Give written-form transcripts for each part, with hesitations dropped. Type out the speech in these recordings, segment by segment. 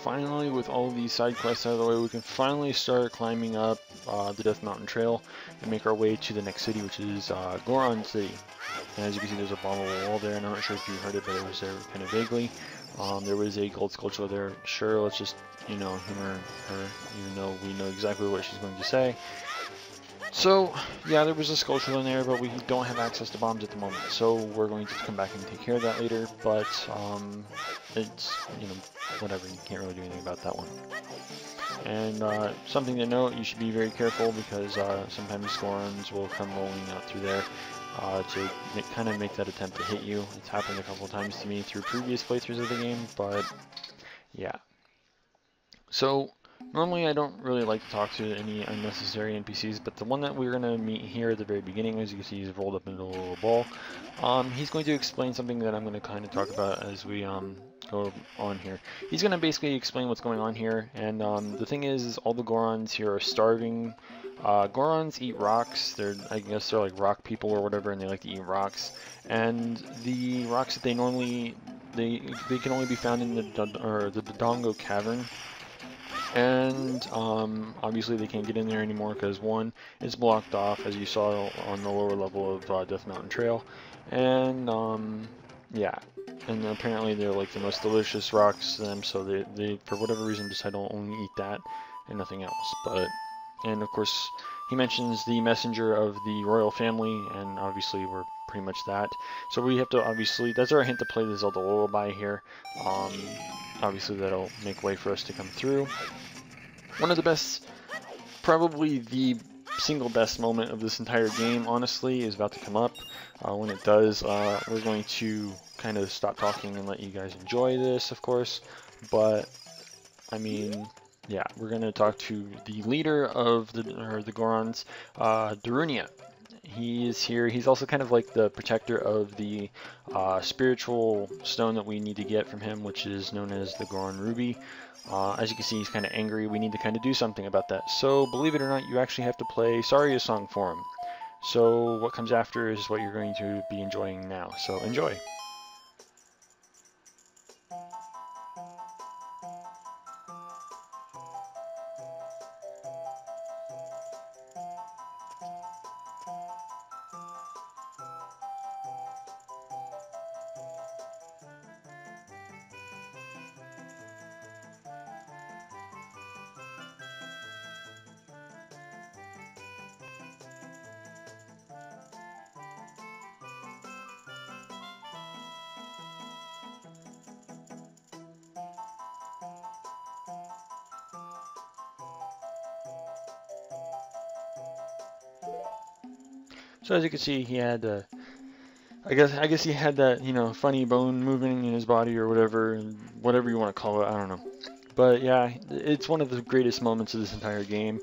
finally, with all of these side quests out of the way, we can finally start climbing up the Death Mountain Trail and make our way to the next city, which is Goron City. And as you can see, there's a bomb on the wall there, and I'm not sure if you heard it, but it was there kind of vaguely. There was a gold sculpture there. Sure, let's just, you know, humor her, even though we know exactly what she's going to say. So, yeah, there was a sculpture in there, but we don't have access to bombs at the moment, so we're going to come back and take care of that later, but, it's, you know, whatever, you can't really do anything about that one. And, something to note, you should be very careful, because, sometimes Gorons will come rolling out through there, to kind of make that attempt to hit you. It's happened a couple of times to me through previous playthroughs of the game, but, yeah. So, normally I don't really like to talk to any unnecessary NPCs, but the one that we're going to meet here at the very beginning, as you can see, he's rolled up into a little ball. He's going to explain something that I'm going to kind of talk about as we go on here. He's going to basically explain what's going on here, and the thing is all the Gorons here are starving. Gorons eat rocks. I guess they're like rock people or whatever, and they like to eat rocks. And the rocks that they normally they can only be found in the Dodongo Cavern. And obviously they can't get in there anymore because one, it's blocked off, as you saw on the lower level of Death Mountain Trail, and yeah, and apparently they're like the most delicious rocks to them, so they for whatever reason decide to only eat that and nothing else. But and of course he mentions the messenger of the royal family, and obviously we're pretty much that. So we have to obviously, that's our hint to play the Zelda lullaby here. Obviously that'll make way for us to come through. One of the best, probably the single best moment of this entire game, honestly, is about to come up. When it does, we're going to kind of stop talking and let you guys enjoy this, of course. But, I mean, yeah, we're going to talk to the leader of the Gorons, Darunia. He is here. He's also kind of like the protector of the spiritual stone that we need to get from him, which is known as the Goron Ruby. As you can see, he's kind of angry. We need to kind of do something about that. So, believe it or not, you actually have to play Saria's song for him. So, what comes after is what you're going to be enjoying now. So, enjoy. So as you can see, he had, I guess he had that, you know, funny bone moving in his body or whatever you want to call it. I don't know. But yeah, it's one of the greatest moments of this entire game.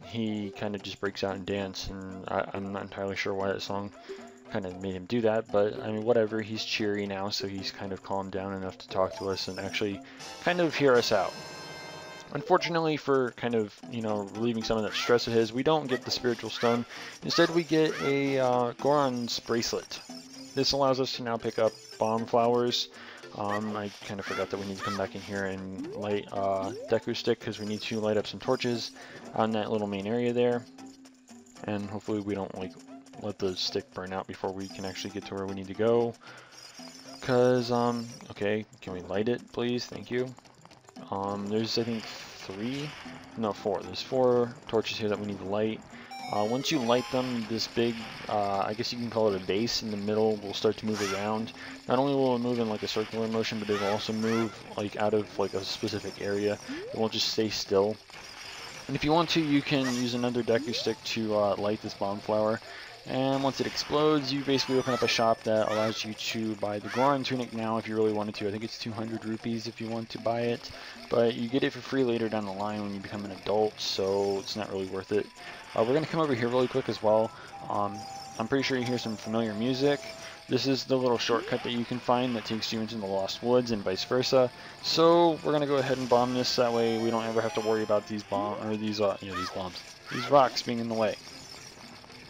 He kind of just breaks out and dance, and I'm not entirely sure why that song kind of made him do that. But I mean, whatever. He's cheery now, so he's kind of calmed down enough to talk to us and actually kind of hear us out. Unfortunately, for kind of, you know, relieving some of that stress of his, we don't get the spiritual stone. Instead, we get a Goron's bracelet. This allows us to now pick up bomb flowers. I kind of forgot that we need to come back in here and light Deku Stick, because we need to light up some torches on that little main area there. And hopefully we don't like let the stick burn out before we can actually get to where we need to go. Because, okay, can we light it, please? Thank you. There's, I think, 4. There's 4 torches here that we need to light. Once you light them, this big, I guess you can call it a base in the middle, will start to move around. Not only will it move in like a circular motion, but it will also move like out of like a specific area. It won't just stay still. And if you want to, you can use another Deku Stick to light this bomb flower. And once it explodes, you basically open up a shop that allows you to buy the Goron tunic now if you really wanted to. I think it's 200 rupees if you want to buy it, but you get it for free later down the line when you become an adult, so it's not really worth it. We're going to come over here really quick as well. I'm pretty sure you hear some familiar music. This is the little shortcut that you can find that takes you into the Lost Woods and vice versa. So we're going to go ahead and bomb this, that way we don't ever have to worry about these these rocks being in the way.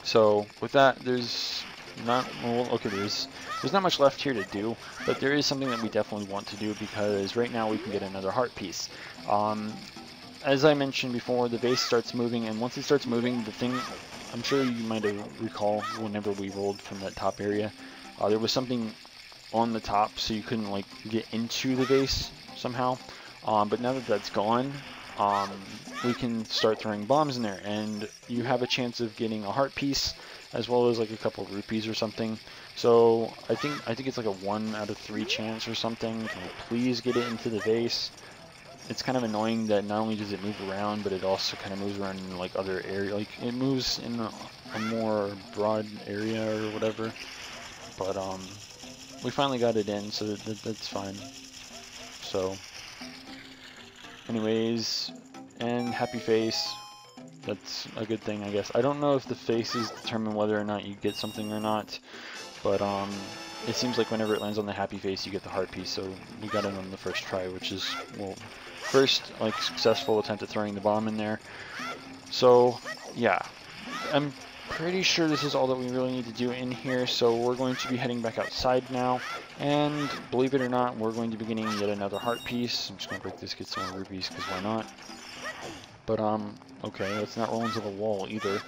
So with that, there's not, well, okay, there's not much left here to do, but there is something that we definitely want to do because right now we can get another heart piece. As I mentioned before, the vase starts moving, and once it starts moving, the thing, I'm sure you might have recall whenever we rolled from that top area, there was something on the top so you couldn't like get into the vase somehow. But now that that's gone, we can start throwing bombs in there, and you have a chance of getting a heart piece as well as like a couple of rupees or something. So I think it's like a 1 out of 3 chance or something. Can we please get it into the vase? It's kind of annoying that not only does it move around, but it also kind of moves around in like other area. Like it moves in a more broad area or whatever. But we finally got it in, so that's fine. So, anyways, and happy face. That's a good thing, I guess. I don't know if the faces determine whether or not you get something or not, but it seems like whenever it lands on the happy face, you get the heart piece. So we got it on the first try, which is, well, first like successful attempt at throwing the bomb in there. So yeah, I'm pretty sure this is all that we really need to do in here. So we're going to be heading back outside now, and believe it or not, we're going to be getting yet another heart piece. I'm just gonna break this, get some more rupees, because why not? But okay, let's not roll into the wall either.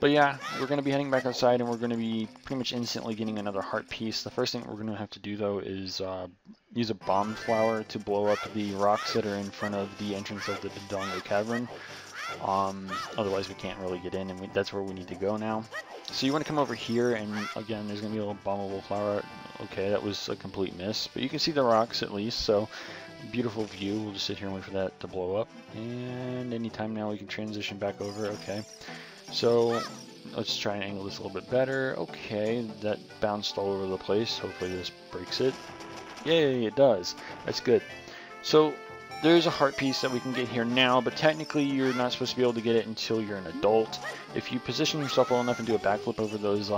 But yeah, we're going to be heading back outside, and we're going to be pretty much instantly getting another heart piece. The first thing we're going to have to do, though, is use a bomb flower to blow up the rocks that are in front of the entrance of the Dodongo Cavern. Otherwise, we can't really get in, and that's where we need to go now. So you want to come over here, and again, there's going to be a little bombable flower. Okay, that was a complete miss, but you can see the rocks at least, so beautiful view. We'll just sit here and wait for that to blow up, and anytime now we can transition back over. Okay. So let's try and angle this a little bit better. Okay, that bounced all over the place. Hopefully this breaks it. Yay, it does. That's good. So there's a heart piece that we can get here now, but technically you're not supposed to be able to get it until you're an adult. If you position yourself well enough and do a backflip over those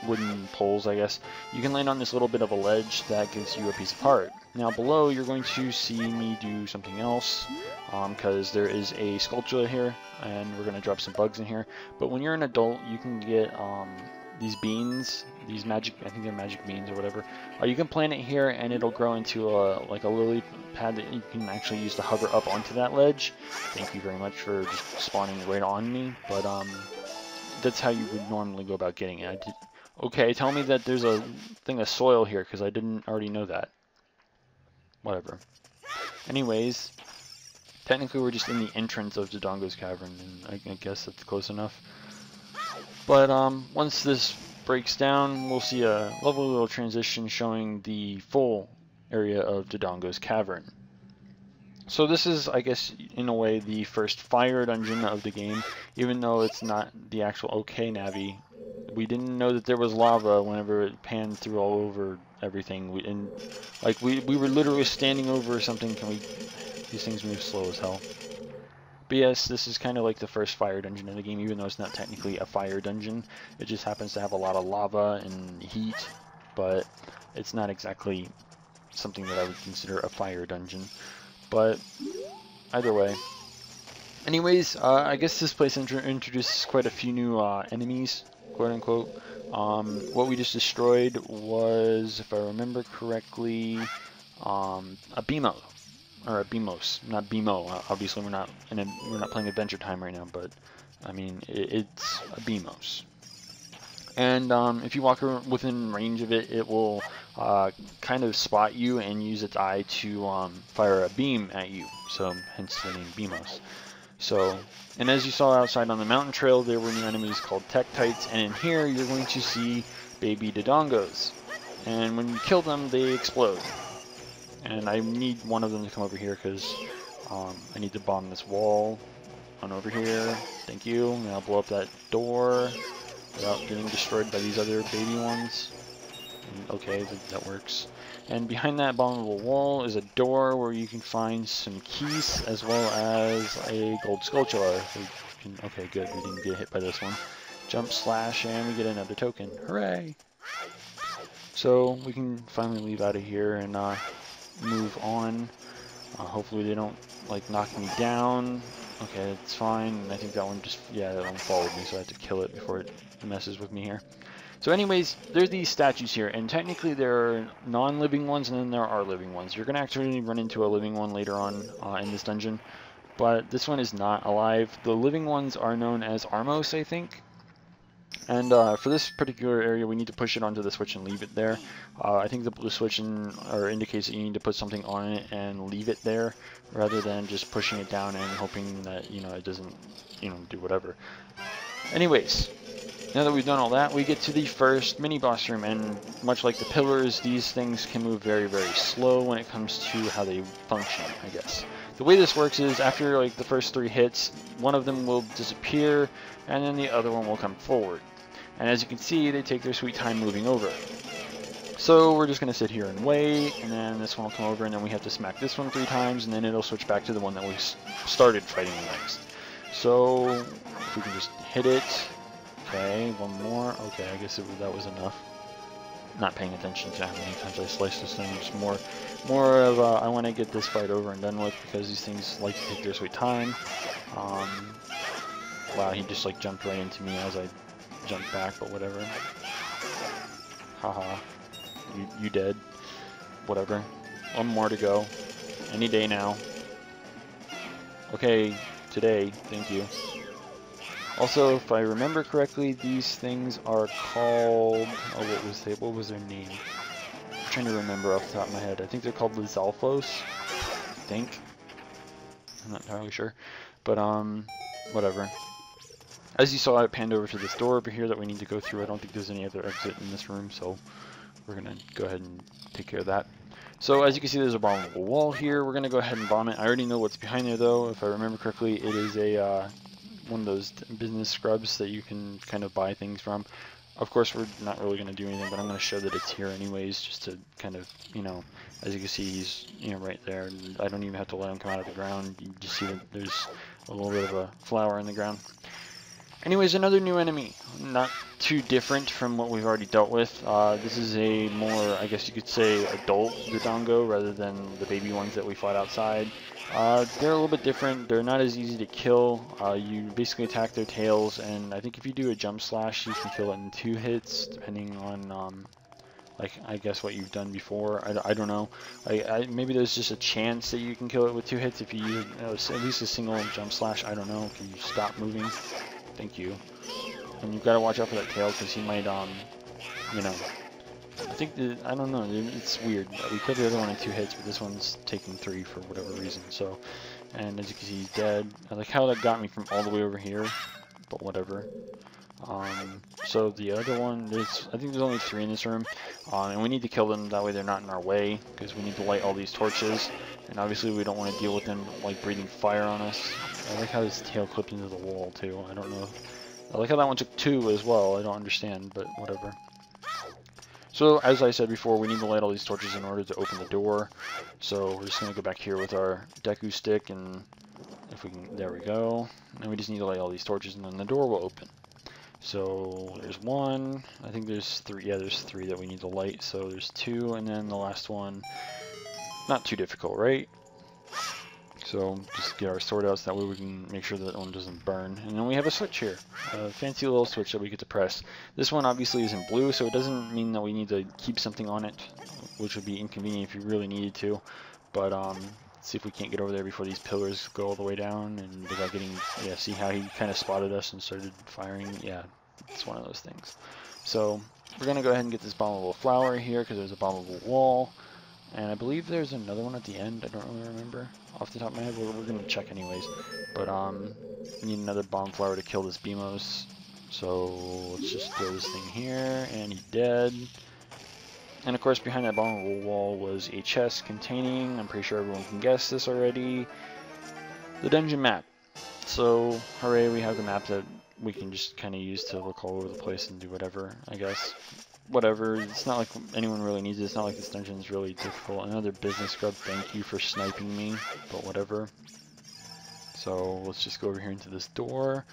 wooden poles, I guess, you can land on this little bit of a ledge that gives you a piece of heart. Now below, you're going to see me do something else, because there is a sculpture here, and we're going to drop some bugs in here. But when you're an adult, you can get these beans, these magic, I think they're magic beans or whatever. You can plant it here, and it'll grow into like a lily pad that you can actually use to hover up onto that ledge. Thank you very much for just spawning right on me, but that's how you would normally go about getting it. Okay, tell me that there's a thing of soil here, because I didn't already know that. Whatever. Anyways, technically we're just in the entrance of Dodongo's Cavern, and I guess that's close enough. But once this breaks down, we'll see a lovely little transition showing the full area of Dodongo's Cavern. So this is, I guess, in a way, the first fire dungeon of the game, even though it's not the actual OK Navi. We didn't know that there was lava whenever it panned through all over everything. We were literally standing over something. These things move slow as hell. But yes, this is kind of like the first fire dungeon in the game, even though it's not technically a fire dungeon. It just happens to have a lot of lava and heat, but it's not exactly something that I would consider a fire dungeon. But either way. Anyways, I guess this place introduces quite a few new enemies, quote unquote. What we just destroyed was, if I remember correctly, a Bimo, or a Bimos, not Bimo. Obviously, we're not playing Adventure Time right now, but I mean it's a Bimos. And if you walk within range of it, it will kind of spot you and use its eye to fire a beam at you. So hence the name Bimos. So, and as you saw outside on the mountain trail, there were new enemies called Tektites, and in here you're going to see baby Dodongos. And when you kill them, they explode. And I need one of them to come over here because I need to bomb this wall on over here. Thank you. And I'll blow up that door without getting destroyed by these other baby ones. And okay, that works. And behind that abominable wall is a door where you can find some keys as well as a gold sculpture. Okay, good. We didn't get hit by this one. Jump, slash, and we get another token. Hooray! So we can finally leave out of here and move on. Hopefully they don't like knock me down. Okay, it's fine. I think that one just, yeah, that one followed me, so I have to kill it before it messes with me here. So anyways, there's these statues here, and technically there are non-living ones and then there are living ones. You're going to actually run into a living one later on in this dungeon, but this one is not alive. The living ones are known as Armos, I think. And for this particular area, we need to push it onto the switch and leave it there. I think the switch indicates that you need to put something on it and leave it there, rather than just pushing it down and hoping that, you know, it doesn't, you know, do whatever. Anyways, now that we've done all that, we get to the first mini-boss room, and much like the pillars, these things can move very, very slow when it comes to how they function, I guess. The way this works is, after like the first 3 hits, one of them will disappear, and then the other one will come forward. And as you can see, they take their sweet time moving over. So we're just going to sit here and wait, and then this one will come over, and then we have to smack this one 3 times, and then it'll switch back to the one that we started fighting next. So if we can just hit it. Okay, one more. Okay, I guess that was enough. Not paying attention to how many times I sliced this thing. Just more of a, I want to get this fight over and done with, because these things like to take their sweet time. Wow, he just like jumped right into me as I jumped back, but whatever. Haha. You dead. Whatever. One more to go. Any day now. Okay, today. Thank you. Also, if I remember correctly, these things are called... Oh, what was their name? I'm trying to remember off the top of my head. I think they're called the Zalfos. I think. I'm not entirely sure. But, whatever. As you saw, I panned over to this door over here that we need to go through. I don't think there's any other exit in this room, so we're going to go ahead and take care of that. So, as you can see, there's a bombable wall here. We're going to go ahead and bomb it. I already know what's behind there, though. If I remember correctly, it is a... one of those business scrubs that you can kind of buy things from. Of course, we're not really going to do anything, but I'm going to show that it's here anyways, just to kind of, you know, as you can see, he's, you know, right there. And I don't even have to let him come out of the ground. You just see that there's a little bit of a flower in the ground. Anyways, another new enemy. Not too different from what we've already dealt with. This is a more, I guess you could say, adult Dodongo rather than the baby ones that we fought outside. They're a little bit different. They're not as easy to kill. You basically attack their tails, and I think if you do a jump slash, you can kill it in 2 hits, depending on, like, I guess what you've done before. I don't know. Maybe there's just a chance that you can kill it with 2 hits if you use at least a single jump slash. I don't know. Can you stop moving? Thank you. And you've got to watch out for that tail, because he might, you know, I think that, I don't know, it's weird. We killed the other one in 2 hits, but this one's taking 3 for whatever reason, so, and as you can see, he's dead. I like how that got me from all the way over here, but whatever. So the other one, I think there's only 3 in this room, and we need to kill them, that way they're not in our way, because we need to light all these torches, and obviously we don't want to deal with them, like, breathing fire on us. I like how his tail clipped into the wall, too. I don't know. I like how that one took 2 as well. I don't understand, but whatever. So, as I said before, we need to light all these torches in order to open the door. So, we're just going to go back here with our Deku stick, and if we can, there we go. And we just need to light all these torches, and then the door will open. So, there's 1. I think there's 3. Yeah, there's 3 that we need to light. So, there's 2, and then the last one, not too difficult, right? So just get our sword out so that way we can make sure that one doesn't burn. And then we have a switch here, a fancy little switch that we get to press. This one obviously isn't blue, so it doesn't mean that we need to keep something on it, which would be inconvenient if you really needed to. But let's see if we can't get over there before these pillars go all the way down, and without getting, yeah, see how he kind of spotted us and started firing. Yeah, it's one of those things. So we're going to go ahead and get this bombable flower here, because there's a bombable wall. And I believe there's another one at the end. I don't really remember off the top of my head. We're going to check anyways. But we need another bomb flower to kill this Beamos. So let's just throw this thing here, and he's dead. And of course, behind that bombable wall was a chest containing, I'm pretty sure everyone can guess this already, the dungeon map. So hooray, we have the map that we can just kind of use to look all over the place and do whatever, I guess. Whatever, it's not like anyone really needs it. It's not like this dungeon is really difficult. Another business scrub, thank you for sniping me, but whatever. So let's just go over here into this door.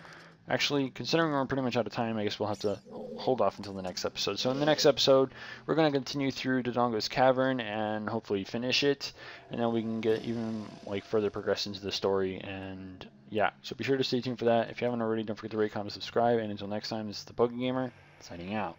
Actually, considering we're pretty much out of time, I guess we'll have to hold off until the next episode. So in the next episode, we're going to continue through Dodongo's Cavern and hopefully finish it. And then we can get even like further progress into the story. And yeah, so be sure to stay tuned for that. If you haven't already, don't forget to rate, comment, subscribe. And until next time, this is the Gamer signing out.